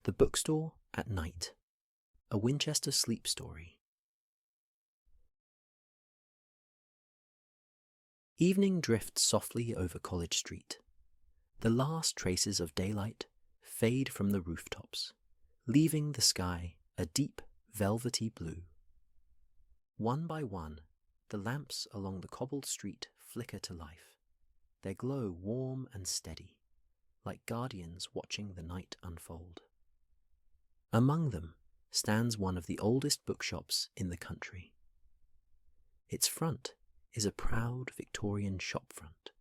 The Bookstore at Night, a Winchester sleep story. Evening drifts softly over College Street. The last traces of daylight fade from the rooftops, leaving the sky a deep, velvety blue. One by one, the lamps along the cobbled street flicker to life, their glow warm and steady, like guardians watching the night unfold. Among them stands one of the oldest bookshops in the country. Its front is a proud Victorian shopfront,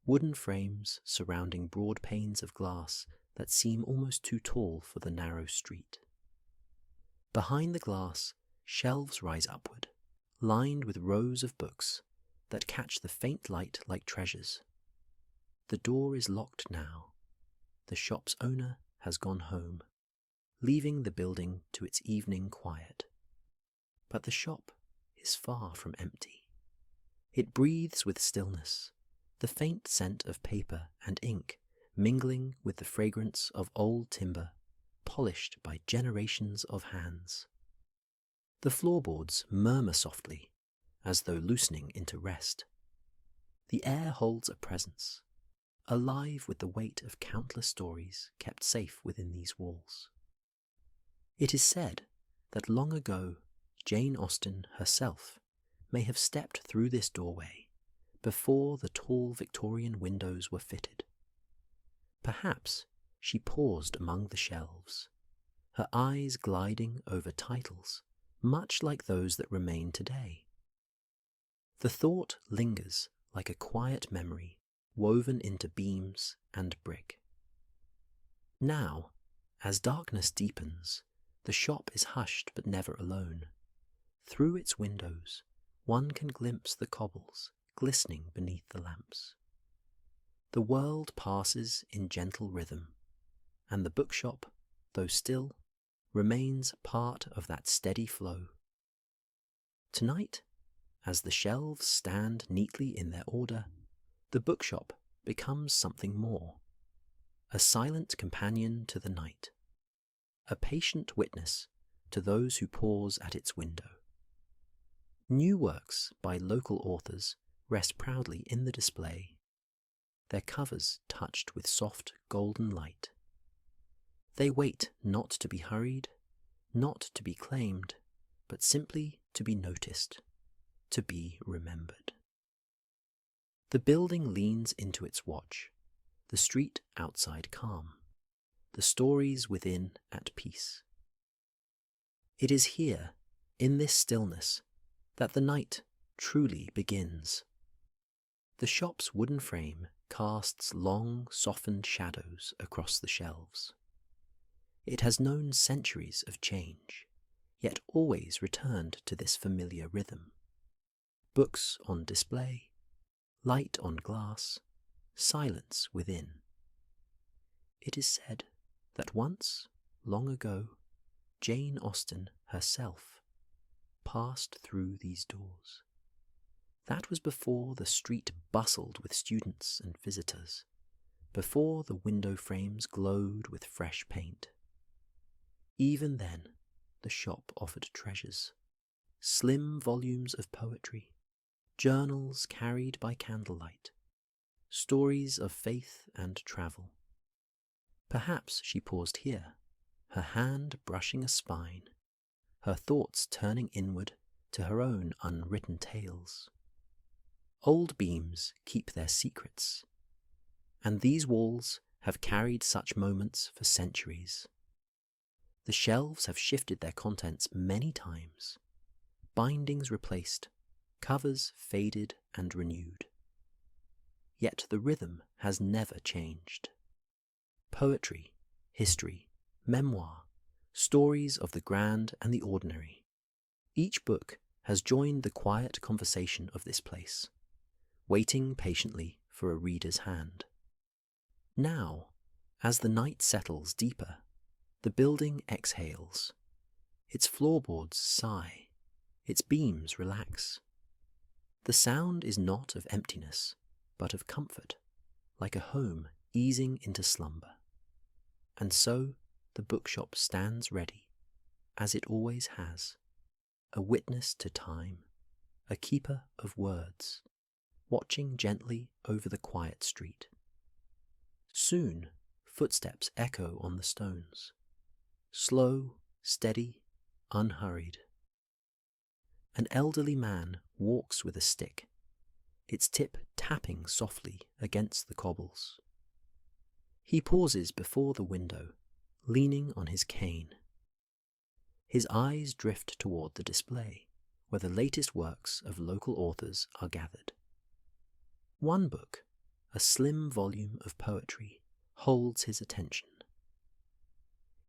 wooden frames surrounding broad panes of glass that seem almost too tall for the narrow street. Behind the glass, shelves rise upward, lined with rows of books that catch the faint light like treasures. The door is locked now. The shop's owner has gone home, leaving the building to its evening quiet. But the shop is far from empty. It breathes with stillness, the faint scent of paper and ink mingling with the fragrance of old timber, polished by generations of hands. The floorboards murmur softly, as though loosening into rest. The air holds a presence, alive with the weight of countless stories kept safe within these walls. It is said that long ago Jane Austen herself may have stepped through this doorway before the tall Victorian windows were fitted. Perhaps she paused among the shelves, her eyes gliding over titles much like those that remain today. The thought lingers like a quiet memory woven into beams and brick. Now, as darkness deepens, the shop is hushed but never alone. Through its windows, one can glimpse the cobbles glistening beneath the lamps. The world passes in gentle rhythm, and the bookshop, though still, remains part of that steady flow. Tonight, as the shelves stand neatly in their order, the bookshop becomes something more, a silent companion to the night, a patient witness to those who pause at its window. New works by local authors rest proudly in the display, their covers touched with soft golden light. They wait not to be hurried, not to be claimed, but simply to be noticed, to be remembered. The building leans into its watch, the street outside calm, the stories within at peace. It is here, in this stillness, that the night truly begins. The shop's wooden frame casts long, softened shadows across the shelves. It has known centuries of change, yet always returned to this familiar rhythm. Books on display, light on glass, silence within. It is said that once, long ago, Jane Austen herself passed through these doors. That was before the street bustled with students and visitors, before the window frames glowed with fresh paint. Even then, the shop offered treasures, slim volumes of poetry, journals carried by candlelight, stories of faith and travel. Perhaps she paused here, her hand brushing a spine, her thoughts turning inward to her own unwritten tales. Old beams keep their secrets, and these walls have carried such moments for centuries. The shelves have shifted their contents many times, bindings replaced, covers faded and renewed. Yet the rhythm has never changed. Poetry, history, memoir, stories of the grand and the ordinary. Each book has joined the quiet conversation of this place, waiting patiently for a reader's hand. Now, as the night settles deeper, the building exhales. Its floorboards sigh, its beams relax. The sound is not of emptiness, but of comfort, like a home easing into slumber. And so the bookshop stands ready, as it always has, a witness to time, a keeper of words, watching gently over the quiet street. Soon, footsteps echo on the stones, slow, steady, unhurried. An elderly man walks with a stick, its tip tapping softly against the cobbles. He pauses before the window, leaning on his cane. His eyes drift toward the display, where the latest works of local authors are gathered. One book, a slim volume of poetry, holds his attention.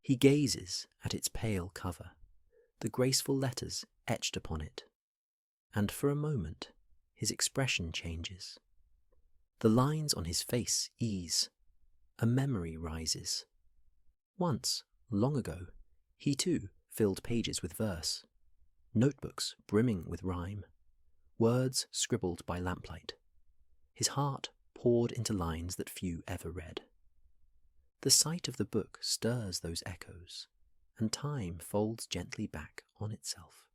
He gazes at its pale cover, the graceful letters etched upon it, and for a moment his expression changes. The lines on his face ease. A memory rises. Once, long ago, he too filled pages with verse, notebooks brimming with rhyme, words scribbled by lamplight. His heart poured into lines that few ever read. The sight of the book stirs those echoes, and time folds gently back on itself.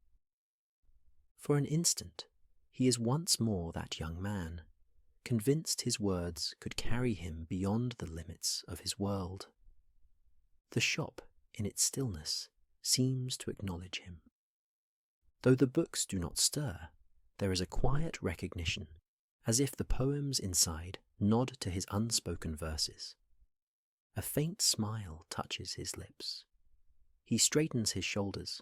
For an instant, he is once more that young man, convinced his words could carry him beyond the limits of his world. The shop, in its stillness, seems to acknowledge him. Though the books do not stir, there is a quiet recognition, as if the poems inside nod to his unspoken verses. A faint smile touches his lips. He straightens his shoulders,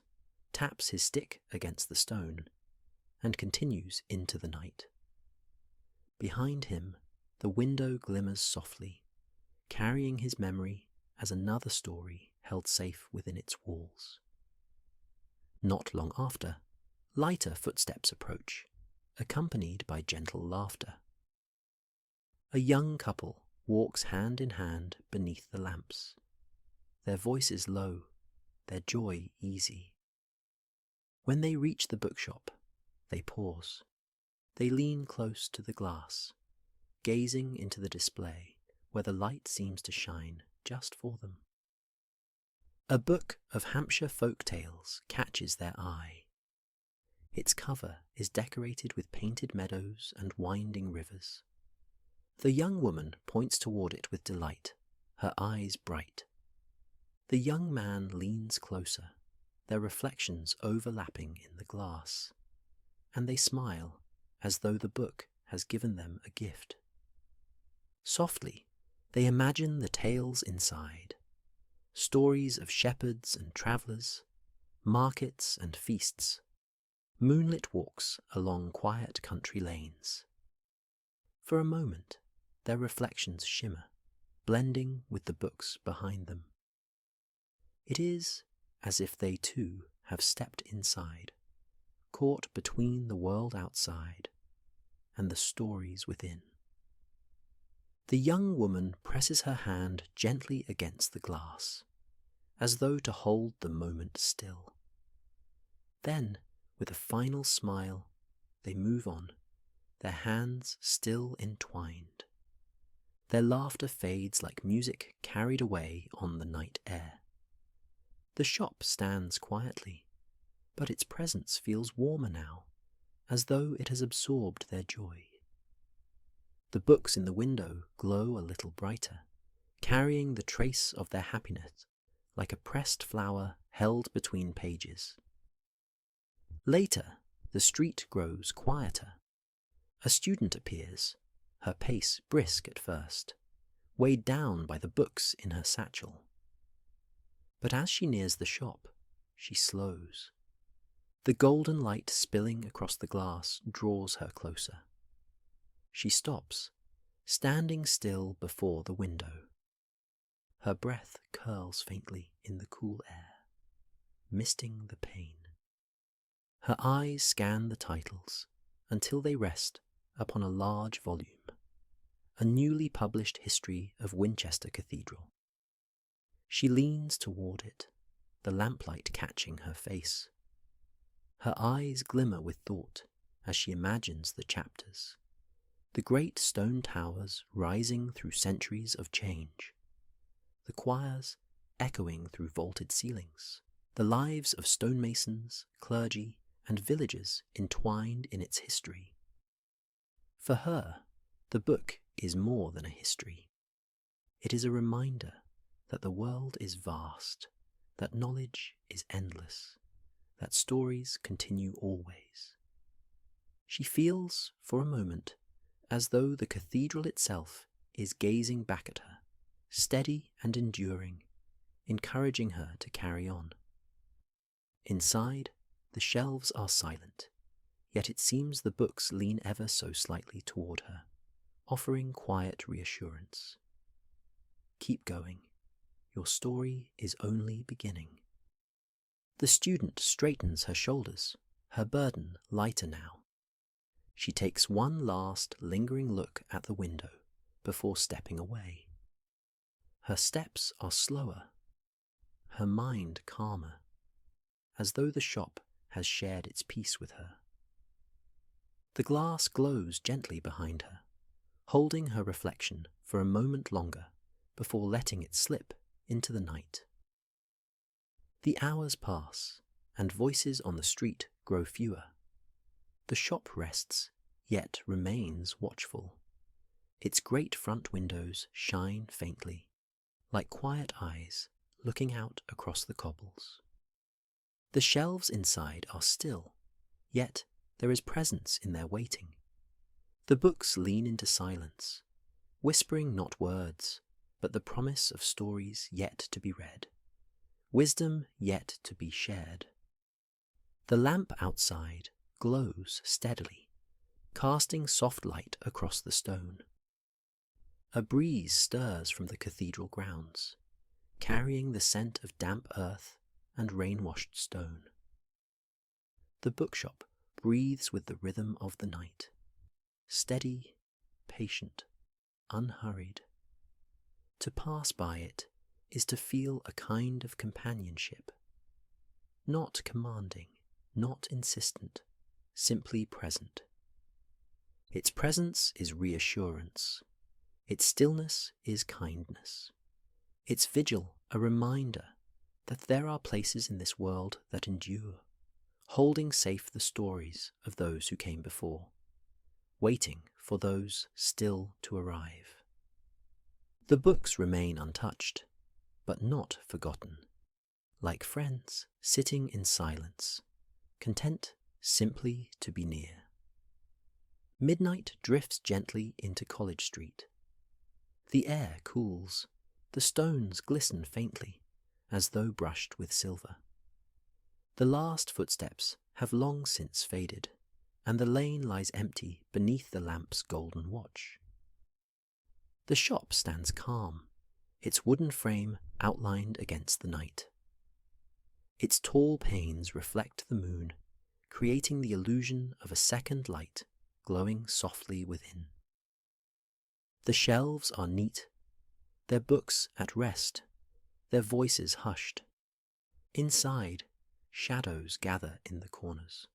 taps his stick against the stone, and continues into the night. Behind him, the window glimmers softly, carrying his memory as another story held safe within its walls. Not long after, lighter footsteps approach, accompanied by gentle laughter. A young couple walks hand in hand beneath the lamps, their voices low, their joy easy. When they reach the bookshop, they pause. They lean close to the glass, gazing into the display where the light seems to shine just for them. A book of Hampshire folk tales catches their eye. Its cover is decorated with painted meadows and winding rivers. The young woman points toward it with delight, her eyes bright. The young man leans closer, their reflections overlapping in the glass, and they smile as though the book has given them a gift. Softly, they imagine the tales inside, stories of shepherds and travellers, markets and feasts, moonlit walks along quiet country lanes. For a moment, their reflections shimmer, blending with the books behind them. It is as if they too have stepped inside, caught between the world outside and the stories within. The young woman presses her hand gently against the glass, as though to hold the moment still. Then, with a final smile, they move on, their hands still entwined. Their laughter fades like music carried away on the night air. The shop stands quietly, but its presence feels warmer now, as though it has absorbed their joy. The books in the window glow a little brighter, carrying the trace of their happiness like a pressed flower held between pages. Later, the street grows quieter. A student appears, her pace brisk at first, weighed down by the books in her satchel. But as she nears the shop, she slows. The golden light spilling across the glass draws her closer. She stops, standing still before the window. Her breath curls faintly in the cool air, misting the pane. Her eyes scan the titles until they rest upon a large volume, a newly published history of Winchester Cathedral. She leans toward it, the lamplight catching her face. Her eyes glimmer with thought as she imagines the chapters, the great stone towers rising through centuries of change, the choirs echoing through vaulted ceilings, the lives of stonemasons, clergy, and villagers entwined in its history. For her, the book is more than a history. It is a reminder that the world is vast, that knowledge is endless, that stories continue always. She feels, for a moment, as though the cathedral itself is gazing back at her, steady and enduring, encouraging her to carry on. Inside, the shelves are silent, yet it seems the books lean ever so slightly toward her, offering quiet reassurance. Keep going. Your story is only beginning. The student straightens her shoulders, her burden lighter now. She takes one last lingering look at the window before stepping away. Her steps are slower, her mind calmer, as though the shop has shared its peace with her. The glass glows gently behind her, holding her reflection for a moment longer before letting it slip into the night. The hours pass, and voices on the street grow fewer. The shop rests, yet remains watchful. Its great front windows shine faintly, like quiet eyes looking out across the cobbles. The shelves inside are still, yet there is presence in their waiting. The books lean into silence, whispering not words, but the promise of stories yet to be read, wisdom yet to be shared. The lamp outside glows steadily, casting soft light across the stone. A breeze stirs from the cathedral grounds, carrying the scent of damp earth and rain-washed stone. The bookshop breathes with the rhythm of the night, steady, patient, unhurried. To pass by it is to feel a kind of companionship, not commanding, not insistent, simply present. Its presence is reassurance. Its stillness is kindness. Its vigil a reminder that there are places in this world that endure, holding safe the stories of those who came before, waiting for those still to arrive. The books remain untouched, but not forgotten, like friends sitting in silence, content simply to be near. Midnight drifts gently into College Street. The air cools, the stones glisten faintly, as though brushed with silver. The last footsteps have long since faded, and the lane lies empty beneath the lamp's golden watch. The shop stands calm, its wooden frame outlined against the night. Its tall panes reflect the moon, creating the illusion of a second light glowing softly within. The shelves are neat, their books at rest, their voices hushed. Inside, shadows gather in the corners,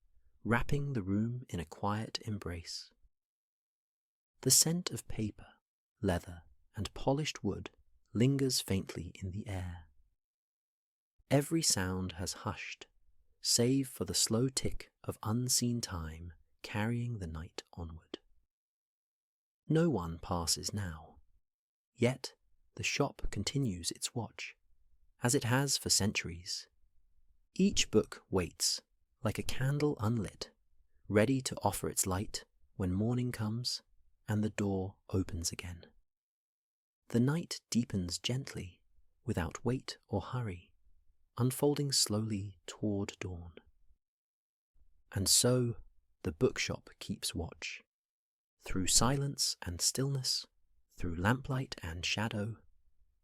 wrapping the room in a quiet embrace. The scent of paper, leather, and polished wood lingers faintly in the air. Every sound has hushed, save for the slow tick of unseen time carrying the night onward. No one passes now, yet the shop continues its watch, as it has for centuries. Each book waits, like a candle unlit, ready to offer its light when morning comes and the door opens again. The night deepens gently, without weight or hurry, unfolding slowly toward dawn. And so the bookshop keeps watch. Through silence and stillness, through lamplight and shadow,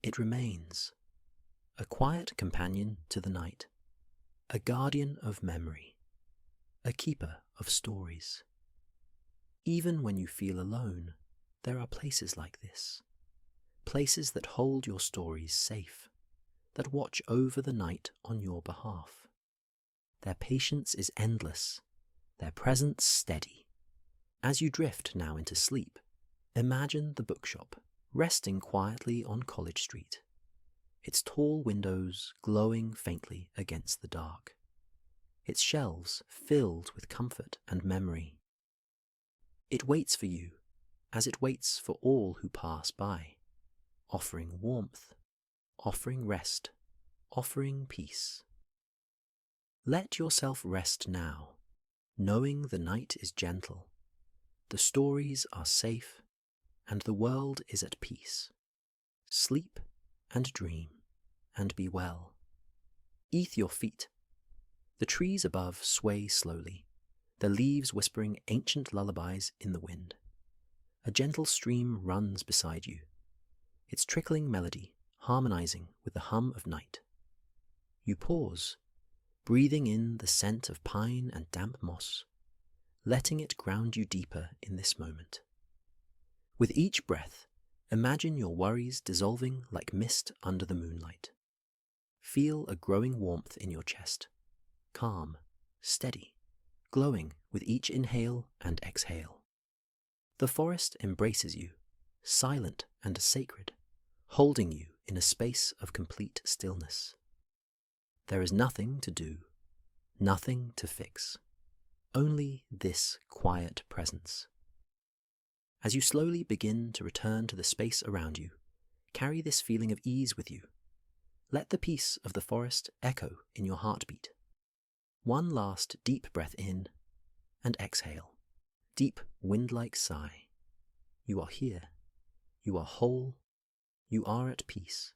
it remains, a quiet companion to the night, a guardian of memory, a keeper of stories. Even when you feel alone, there are places like this, places that hold your stories safe, that watch over the night on your behalf. Their patience is endless, their presence steady. As you drift now into sleep, imagine the bookshop resting quietly on College Street, its tall windows glowing faintly against the dark, its shelves filled with comfort and memory. It waits for you, as it waits for all who pass by, offering warmth, offering rest, offering peace. Let yourself rest now, knowing the night is gentle, the stories are safe, and the world is at peace. Sleep and dream, and be well. Eat your feet. The trees above sway slowly, their leaves whispering ancient lullabies in the wind. A gentle stream runs beside you, its trickling melody harmonizing with the hum of night. You pause, breathing in the scent of pine and damp moss, letting it ground you deeper in this moment. With each breath, imagine your worries dissolving like mist under the moonlight. Feel a growing warmth in your chest, calm, steady, glowing with each inhale and exhale. The forest embraces you, silent and sacred, holding you in a space of complete stillness. There is nothing to do, nothing to fix, only this quiet presence. As you slowly begin to return to the space around you, carry this feeling of ease with you. Let the peace of the forest echo in your heartbeat. One last deep breath in and exhale. Deep wind-like sigh. You are here. You are whole. You are at peace.